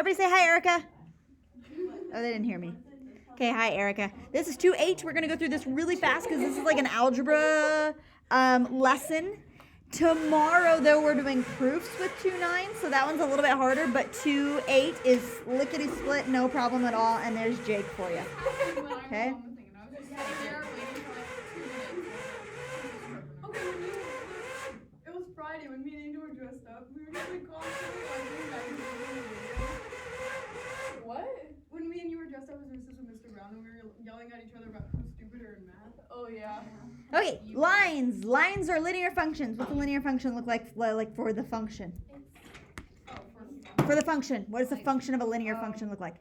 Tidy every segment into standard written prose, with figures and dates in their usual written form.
Everybody say hi, Erica. Oh, they didn't hear me. Okay, hi, Erica. This is 2H. We're going to go through this really fast because this is like an algebra lesson. Tomorrow, though, we're doing proofs with 2-9, so that one's a little bit harder, but 2-8 is lickety-split, no problem at all, and there's Jake for you. Okay? It was Friday when me and Angel were dressed up. We were just like what? When me and you were dressed up as Mrs. and Mr. Brown and we were yelling at each other about who's stupider in math. Oh yeah. Okay, lines. Lines are linear functions. What's a linear function look like for the function? For the function. What does the function of a linear function look like?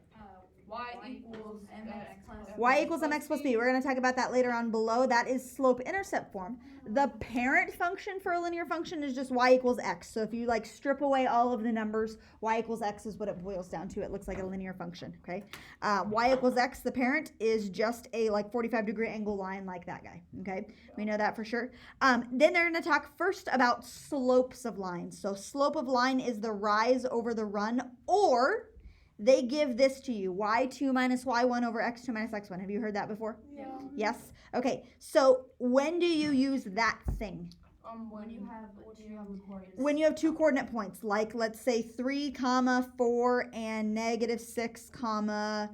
Y equals mx plus Y equals mx plus b. We're going to talk about that later on below. That is slope-intercept form. The parent function for a linear function is just y equals x. So if you like strip away all of the numbers, y equals x is what it boils down to. It looks like a linear function, okay? Y equals x, the parent, is just a like 45-degree angle line like that guy, okay? We know that for sure. Then they're going to talk first about slopes of lines. So slope of line is the rise over the run, or they give this to you, y2 minus y1 over x2 minus x1. Have you heard that before? Yeah. Yes? Okay, so when do you use that thing? When you have the coordinates. When you have two coordinate points, like let's say 3, 4, and -6,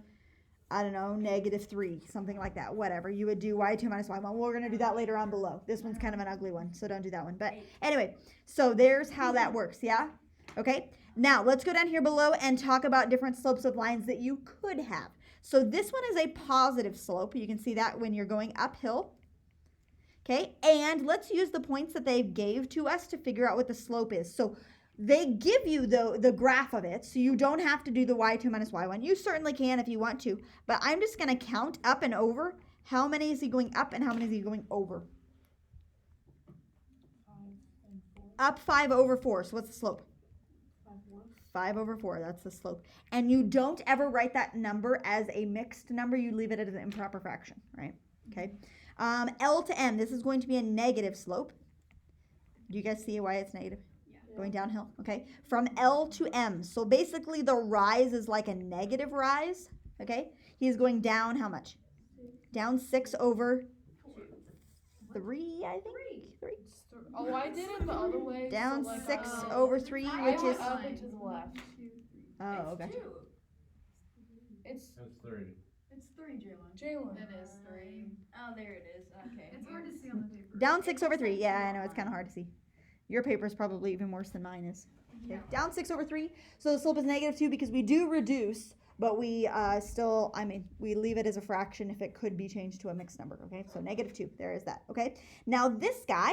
I don't know, -3, something like that, whatever. You would do y2 minus y1. We're going to do that later on below. This one's kind of an ugly one, so don't do that one. But anyway, so there's how that works, yeah? Okay, now let's go down here below and talk about different slopes of lines that you could have. So this one is a positive slope. You can see that when you're going uphill. Okay, and let's use the points that they gave to us to figure out what the slope is. So they give you the graph of it, so you don't have to do the y2 minus y1. You certainly can if you want to, but I'm just going to count up and over. How many is he going up and how many is he going over? 5 and 4. Up 5 over 4. So what's the slope? 5 over 4, that's the slope. And you don't ever write that number as a mixed number. You leave it as an improper fraction, right? Okay. L to M, this is going to be a negative slope. Do you guys see why it's negative? Yeah. Going downhill, okay? From L to M. So basically the rise is like a negative rise, okay? He's going down how much? Down 6 over 3, I think? 3. Oh, I did it the other way. Down so like, 6 over 3, which is... up and to the left. Oh, okay. It's 3. It's 3, Jalen. It is 3. Oh, there it is. Okay. It's hard to see on the paper. Down 6 over 3. Yeah, I know, it's kind of hard to see. Your paper is probably even worse than mine is. Okay. Down 6 over 3. So the slope is -2 because we do reduce, but we we leave it as a fraction if it could be changed to a mixed number. Okay, so -2. There is that. Okay. Now this guy,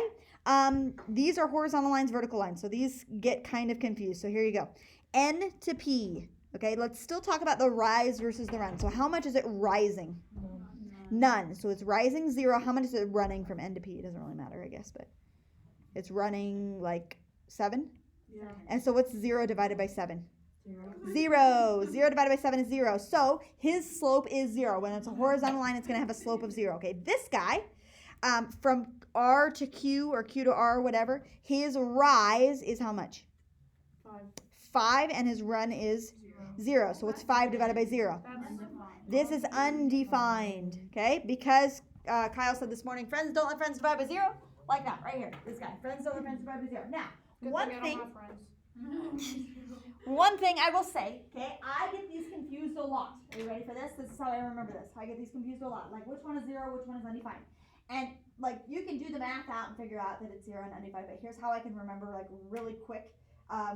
these are horizontal lines, vertical lines. So these get kind of confused. So here you go. N to P. Okay, let's still talk about the rise versus the run. So how much is it rising? None. So it's rising 0. How much is it running from N to P? It doesn't really matter, I guess, but it's running like 7. Yeah. And so what's 0 divided by 7? 0. 0 divided by 7 is 0. So his slope is 0. When it's a horizontal line, it's going to have a slope of 0. Okay, this guy, from R to Q or Q to R, whatever, his rise is how much? 5, and his run is 0. So what's 5 divided by 0? This is undefined, okay? Because Kyle said this morning, friends don't let friends divide by 0. Like that, right here. This guy. Friends don't let friends divide by 0. Now, one thing I will say, okay, I get these confused a lot. Are you ready for this? This is how I remember this. I get these confused a lot. Like, which one is 0, which one is undefined? And, like, you can do the math out and figure out that it's 0 and undefined, but here's how I can remember, like, really quick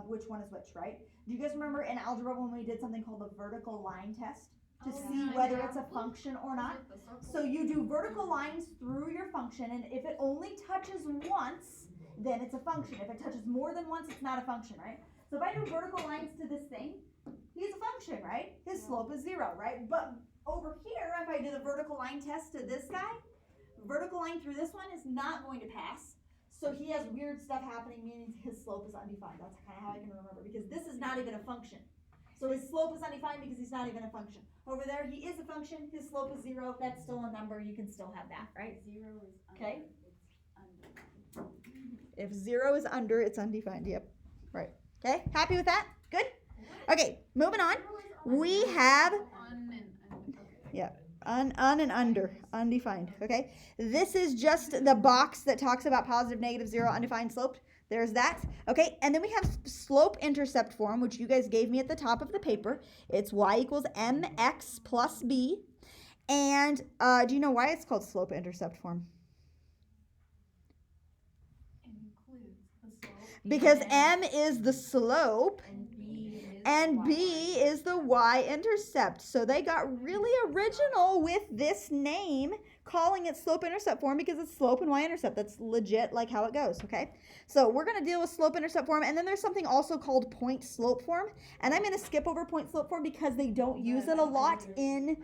which one is which, right? Do you guys remember in algebra when we did something called the vertical line test to see whether it's a function or not? So you do vertical lines through your function, and if it only touches once, then it's a function. If it touches more than once, it's not a function, right? So if I do vertical lines to this thing, he's a function, right? His slope is 0, right? But over here, if I do the vertical line test to this guy, vertical line through this one is not going to pass. So he has weird stuff happening, meaning his slope is undefined. That's kind of how I can remember, because this is not even a function. So his slope is undefined because he's not even a function. Over there, he is a function. His slope is 0. That's still a number. You can still have that, right? 0 is Okay. undefined. If 0 is under, it's undefined. Yep. Right. Okay. Happy with that? Good? Okay, moving on. We have Okay. un and under, undefined, okay? This is just the box that talks about positive, negative, zero, undefined, sloped. There's that, okay? And then we have slope-intercept form, which you guys gave me at the top of the paper. It's y equals mx plus b. And do you know why it's called slope-intercept form? Includes the slope. Because m is the slope And B is and b is the y-intercept. So they got really original with this name, calling it slope-intercept form because it's slope and y-intercept. That's legit like how it goes, okay? So we're going to deal with slope-intercept form, and then there's something also called point-slope form. And I'm going to skip over point-slope form because they don't use it a lot in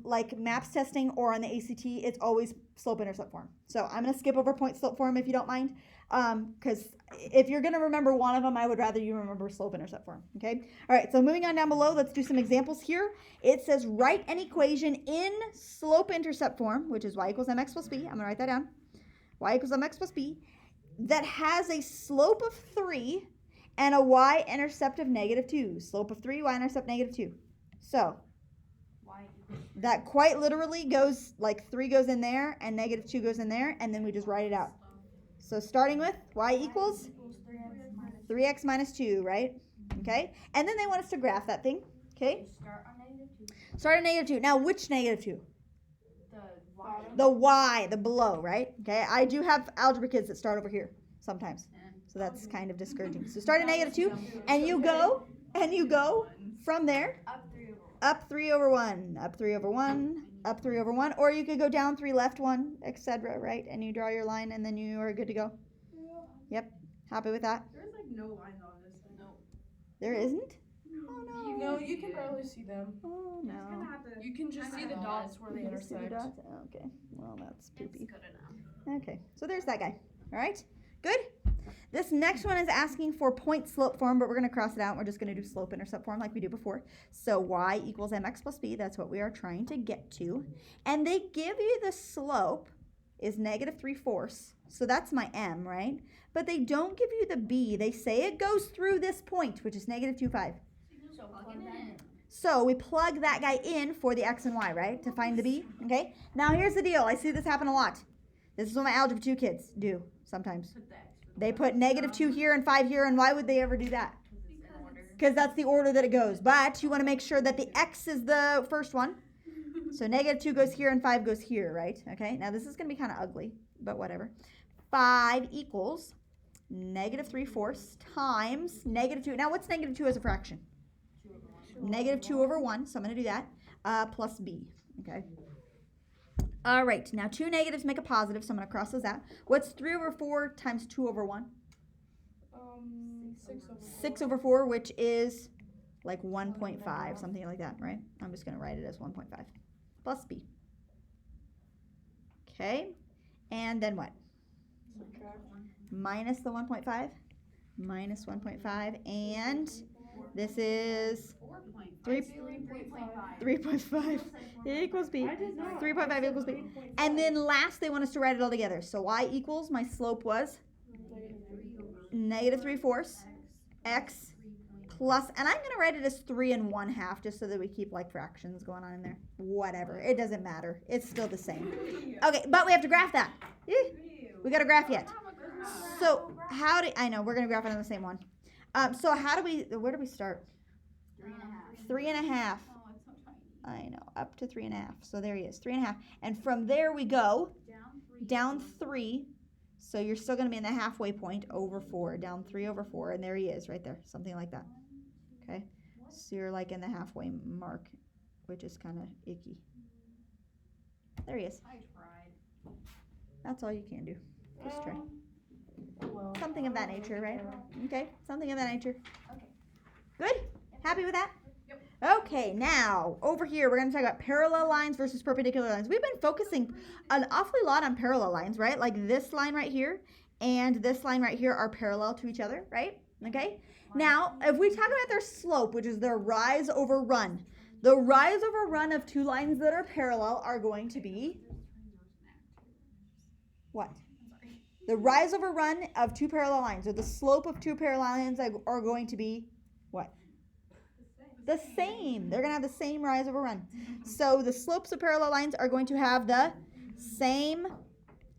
like maps testing or on the ACT. It's always slope-intercept form. So I'm going to skip over point-slope form if you don't mind, because if you're going to remember one of them, I would rather you remember slope-intercept form, okay? All right, so moving on down below, let's do some examples here. It says write an equation in slope-intercept form, which is y equals mx plus b. I'm going to write that down. Y equals mx plus b, that has a slope of 3 and a y-intercept of negative 2. Slope of 3, y-intercept negative 2. So that quite literally goes, like 3 goes in there and negative 2 goes in there, and then we just write it out. So starting with y equals 3x minus 2, right? Okay? And then they want us to graph that thing, okay? Start on negative 2. Start at negative 2. Now, which negative 2? The y. The y, the below, right? Okay, I do have algebra kids that start over here sometimes. So that's kind of discouraging. So start at negative 2, and you go from there Up 3 over 1. up 3 over 1, up 3 over 1, up 3 over 1, or you could go down 3 left 1, etc., right? And you draw your line, and then you are good to go. Yep, happy with that? There's like no lines on this thing. No. There isn't? Oh no. No, you can barely see them. Oh Just gonna no. have to. You can just see the dots where they You see the intersect. dots? Okay, well that's poopy. It's good enough. Okay, so there's that guy. All right, good. This next one is asking for point slope form, but we're going to cross it out. We're just going to do slope intercept form like we do before. So y equals mx plus b. That's what we are trying to get to. And they give you the slope is negative 3/4. So that's my m, right? But they don't give you the b. They say it goes through this point, which is negative 2,5. So plug it in. So we plug that guy in for the x and y, right? To find the b, okay? Now here's the deal. I see this happen a lot. This is what my algebra 2 kids do sometimes. Put the x for the They y. put negative 2 here and 5 here, and why would they ever do that? Because it's in order. Because that's the order that it goes. But you want to make sure that the x is the first one. So negative 2 goes here and 5 goes here, right? Okay, now this is going to be kind of ugly, but whatever. 5 equals negative 3/4 times negative 2. Now what's negative 2 as a fraction? 2 over 1. Negative 2 over 1, so I'm going to do that, plus b, okay? All right, now 2 negatives make a positive, so I'm going to cross those out. What's 3 over 4 times 2 over 1? 6 over 6 over 4, which is like 1.5, something like that, right? I'm just going to write it as 1.5 plus b. Okay, and then what? Minus the 1.5, minus 1.5, and this is 3.5 equals b. 3.5 equals b. And then last, they want us to write it all together. So y equals, my slope was negative 3/4 x plus, and I'm going to write it as 3 1/2 just so that we keep like fractions going on in there. Whatever. It doesn't matter. It's still the same. Okay, but we have to graph that. We got to graph yet. So how do, I know, we're going to graph it on the same one. So how do we, where do we start? 3 1/2. 3 1/2. Oh, it's so tiny. I know, up to 3 1/2. So there he is, 3 1/2. And from there we go Down 3. down 3. So you're still going to be in the halfway point over 4, down 3 over 4. And there he is right there, something like that. Okay, so you're like in the halfway mark, which is kind of icky. There he is. I tried. That's all you can do. Just try. Well, Something of that nature, right? Okay, something of that nature. Okay. Good? Happy with that? Yep. Okay, now over here we're going to talk about parallel lines versus perpendicular lines. We've been focusing an awfully lot on parallel lines, right? Like this line right here and this line right here are parallel to each other, right? Okay? Now, if we talk about their slope, which is their rise over run, the rise over run of two lines that are parallel are going to be what? The rise over run of two parallel lines, or the slope of two parallel lines are going to be what? The same. They're going to have the same rise over run. So the slopes of parallel lines are going to have the same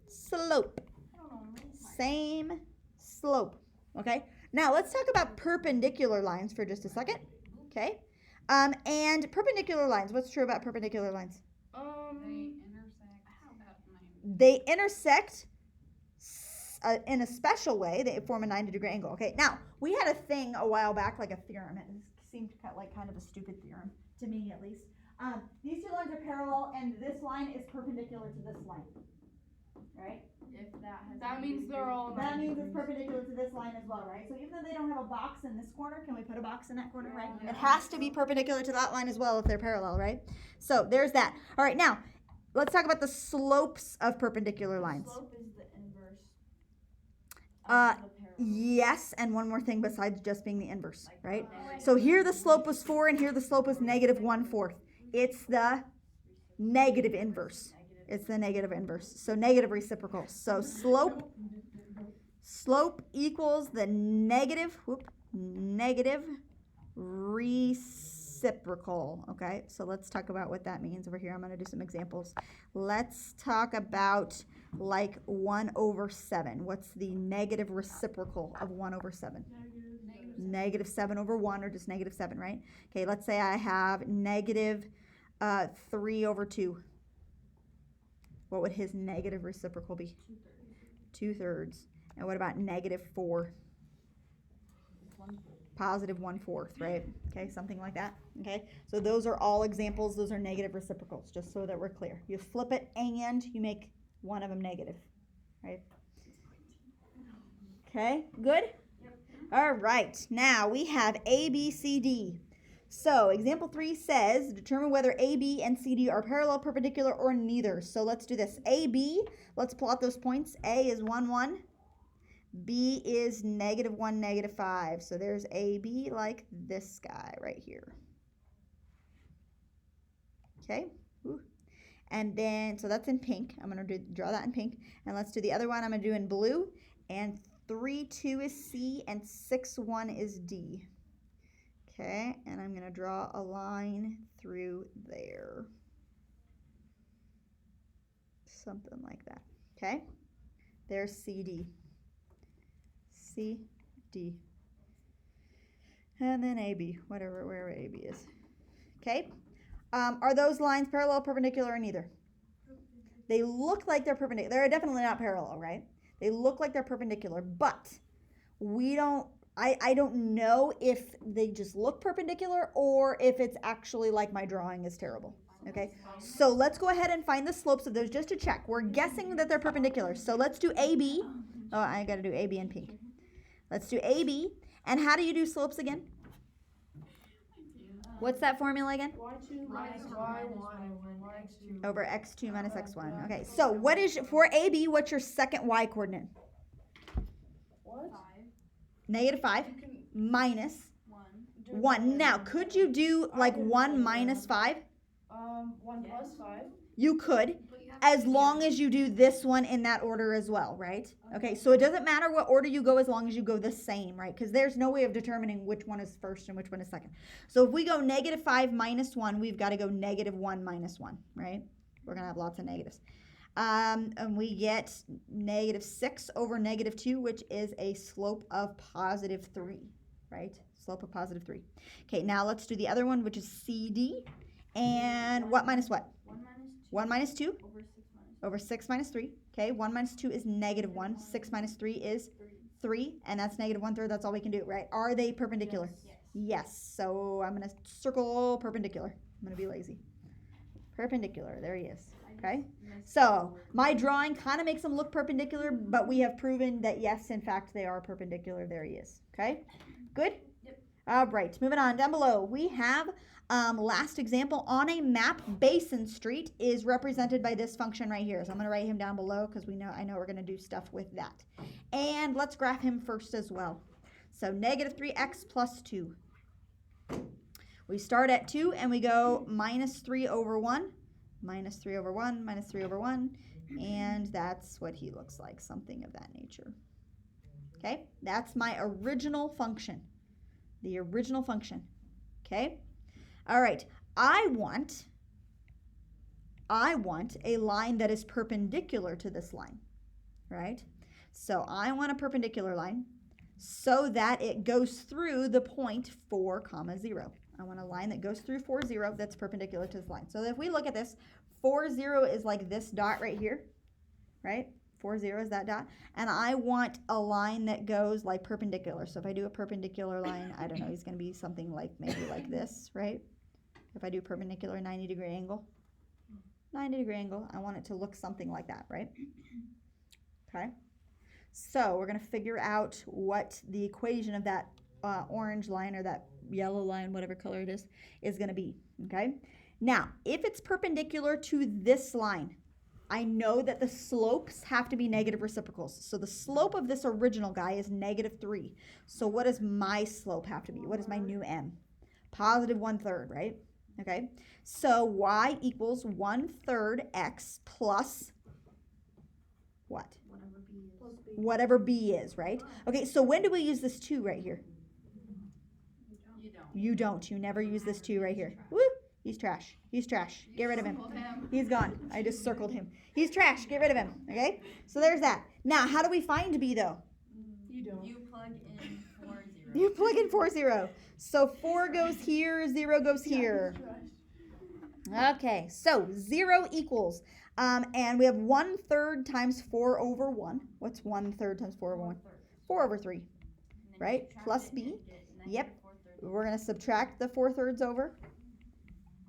slope. Same slope. Okay? Now let's talk about perpendicular lines for just a second. Okay? And perpendicular lines. What's true about perpendicular lines? They intersect in a special way. They form a 90-degree angle. Okay? Now, we had a thing a while back, like a theorem. It seemed like kind of a stupid theorem, to me at least. These two lines are parallel, and this line is perpendicular to this line. Right? If That means they're all. That means it's perpendicular to this line as well, right? So even though they don't have a box in this corner, can we put a box in that corner, right? Yeah. It has to be perpendicular to that line as well if they're parallel, right? So there's that. All right, now let's talk about the slopes of perpendicular lines. Slope is the inverse. Yes, and one more thing besides just being the inverse, right? So here the slope was 4 and here the slope was negative 1/4. It's the negative inverse. It's the negative inverse. So negative reciprocal. So slope equals the negative reciprocal. Okay, so let's talk about what that means over here. I'm going to do some examples. Let's talk about like 1/7. What's the negative reciprocal of 1/7? Negative 7/1, or just negative 7, right? Okay, let's say I have negative 3/2. What would his negative reciprocal be? 2/3. And what about negative 4? Positive 1/4, right? Okay, something like that. Okay, so those are all examples. Those are negative reciprocals, just so that we're clear. You flip it and you make one of them negative, right? Okay, good? All right, now we have A, B, C, D. So example 3 says, determine whether AB and CD are parallel, perpendicular, or neither. So let's do this. AB, let's plot those points. A is 1, 1. B is negative 1, negative 5. So there's AB like this guy right here. Okay. Ooh. And then, so that's in pink. I'm going to draw that in pink. And let's do the other one I'm going to do in blue. And 3, 2 is C, and 6, 1 is D. Okay, and I'm going to draw a line through there. Something like that. Okay, there's CD. CD. And then AB, wherever AB is. Okay, are those lines parallel, perpendicular, or neither? They look like they're perpendicular. They're definitely not parallel, right? They look like they're perpendicular, but we don't, I don't know if they just look perpendicular or if it's actually like my drawing is terrible. Okay, so let's go ahead and find the slopes of those just to check. We're guessing that they're perpendicular. So let's do AB. Oh, I got to do AB in pink. Let's do AB. And how do you do slopes again? What's that formula again? Y2 minus Y1 X2. Over x2 minus x1. Okay, so what is, for AB, what's your second y coordinate? What? Negative 5 minus 1. 1. Now, could you do like 1 minus 5? 1 plus 5. You could, as long as you do this one in that order as well, right? Okay, so it doesn't matter what order you go as long as you go the same, right? Because there's no way of determining which one is first and which one is second. So if we go negative 5 minus 1, we've got to go negative 1 minus 1, right? We're going to have lots of negatives. And we get negative 6 over negative 2, which is a slope of positive 3, right? Slope of positive 3. Okay, now let's do the other one, which is CD. And what minus what? 1 minus 2 over 6 minus 3. Okay, 1 minus 2 is negative 1. 6 minus 3 is 3. And that's negative 1/3. That's all we can do, right? Are they perpendicular? Yes. So I'm going to circle perpendicular. I'm going to be lazy. Perpendicular. There he is. Okay. So my drawing kind of makes them look perpendicular, but we have proven that, yes, in fact, they are perpendicular. There he is. Okay. Good? Yep. All right. Moving on. Down below, we have last example. On a map, Basin Street is represented by this function right here. So I'm going to write him down below because I know we're going to do stuff with that. And let's graph him first as well. So negative 3x plus 2. We start at 2 and we go minus 3 over 1, minus 3 over 1, minus 3 over 1, and that's what he looks like, something of that nature. Okay, that's my original function, the original function. Okay, all right, I want a line that is perpendicular to this line, right? So I want a perpendicular line so that it goes through the point 4 comma 0. I want a line that goes through 4 0 that's perpendicular to this line. So if we look at this, 4 0 is like this dot right here, right? 4 0 is that dot, and I want a line that goes like perpendicular. So if I do a perpendicular line, I don't know, it's going to be something like maybe like this, right? If I do perpendicular 90-degree angle, 90-degree angle, I want it to look something like that, right? Okay, so we're going to figure out what the equation of that orange line or that yellow line, whatever color it is going to be. Okay, now if it's perpendicular to this line, I know that the slopes have to be negative reciprocals. So the slope of this original guy is -3. So what does my slope have to be? What is my new m? Positive 1/3, right? Okay, so y equals 1/3 x plus what? Whatever b is, right? Okay, so when do we use this 2 right here? You don't. You never use this 2 right here. Woo! He's trash. He's trash. Get rid of him. He's gone. I just circled him. He's trash. Get rid of him. Okay? So there's that. Now, how do we find b though? You don't. You plug in 4 0. You plug in 4 0. So 4 goes here, 0 goes here. Okay, so 0 equals, and we have 1/3 times 4 over 1. What's 1/3 times 4 over 1? 4 over 3, right? Plus b. Yep. We're going to subtract the 4/3 over,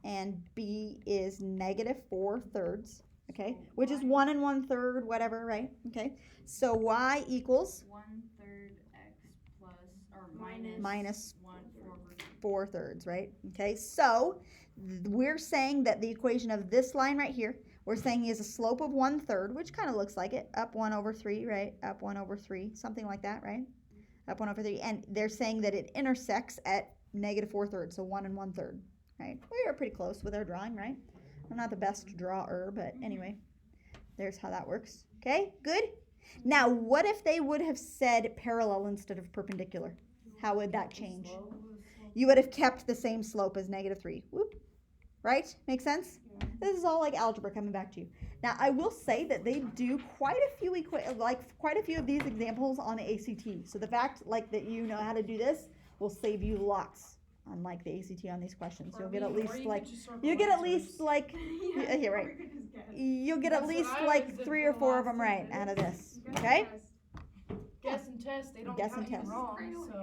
and b is -4/3, okay? Which is 1 and 1/3, whatever, right? Okay, so y equals 1/3 x plus or minus 1/4. 4/3, right? Okay, so we're saying that the equation of this line right here, we're saying is a slope of 1/3, which kind of looks like it, up 1 over 3, right? Up 1 over 3, something like that, right? Up 1 over 3, and they're saying that it intersects at -4/3, so 1 and 1/3, right? We are pretty close with our drawing, right? I'm not the best drawer, but anyway, there's how that works. Okay, good? Now, what if they would have said parallel instead of perpendicular? How would that change? You would have kept the same slope as -3. Whoop. Right? Make sense? This is all like algebra coming back to you. Now, I will say that they do quite a few of these examples on the ACT. So the fact that you know how to do this will save you lots on the ACT on these questions. You'll get at least yeah, right. You'll get at least 3 or 4 of them right out of this. Okay? Guess and test, they don't Guess count and you test. wrong, so.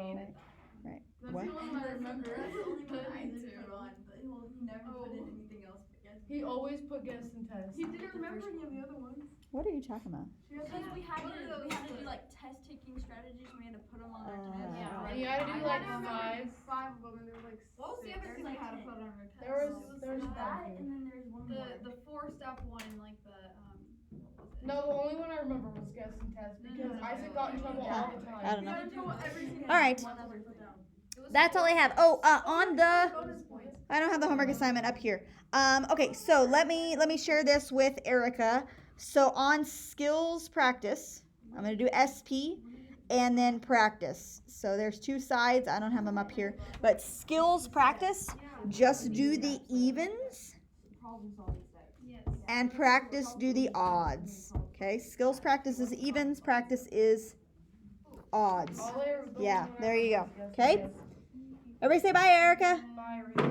Right. That's What? the only one I remember. That's the only one I Me did too. put on, but he never put in anything else but guess. He always put guess and test. He didn't remember any of the other ones. What are you talking about? Because we had to do test taking strategies. We had to put them on our test. Yeah, and you had to do like I remember 5. 5 of them, and there were like What was the other six. thing we had to put on our test? There's There's that, that. and then there's one more. The 4-step one, like the what was it? No, the only one I remember was guess and test because No. Isaac got in trouble Yeah. all the time. I don't know. You gotta know everything. All right. One other put down. It was That's all I have. Oh, on the bonus points. I don't have the homework assignment up here. Okay, so let me share this with Erica. So on skills practice, I'm going to do SP and then practice. So there's 2 sides. I don't have them up here. But skills practice, just do the evens, Yes. and practice do the odds. Okay, skills practice is evens, practice is odds. All they were- Yeah, there you go. Guess and Okay? test. Everybody say bye, Erica. Bye, Rita.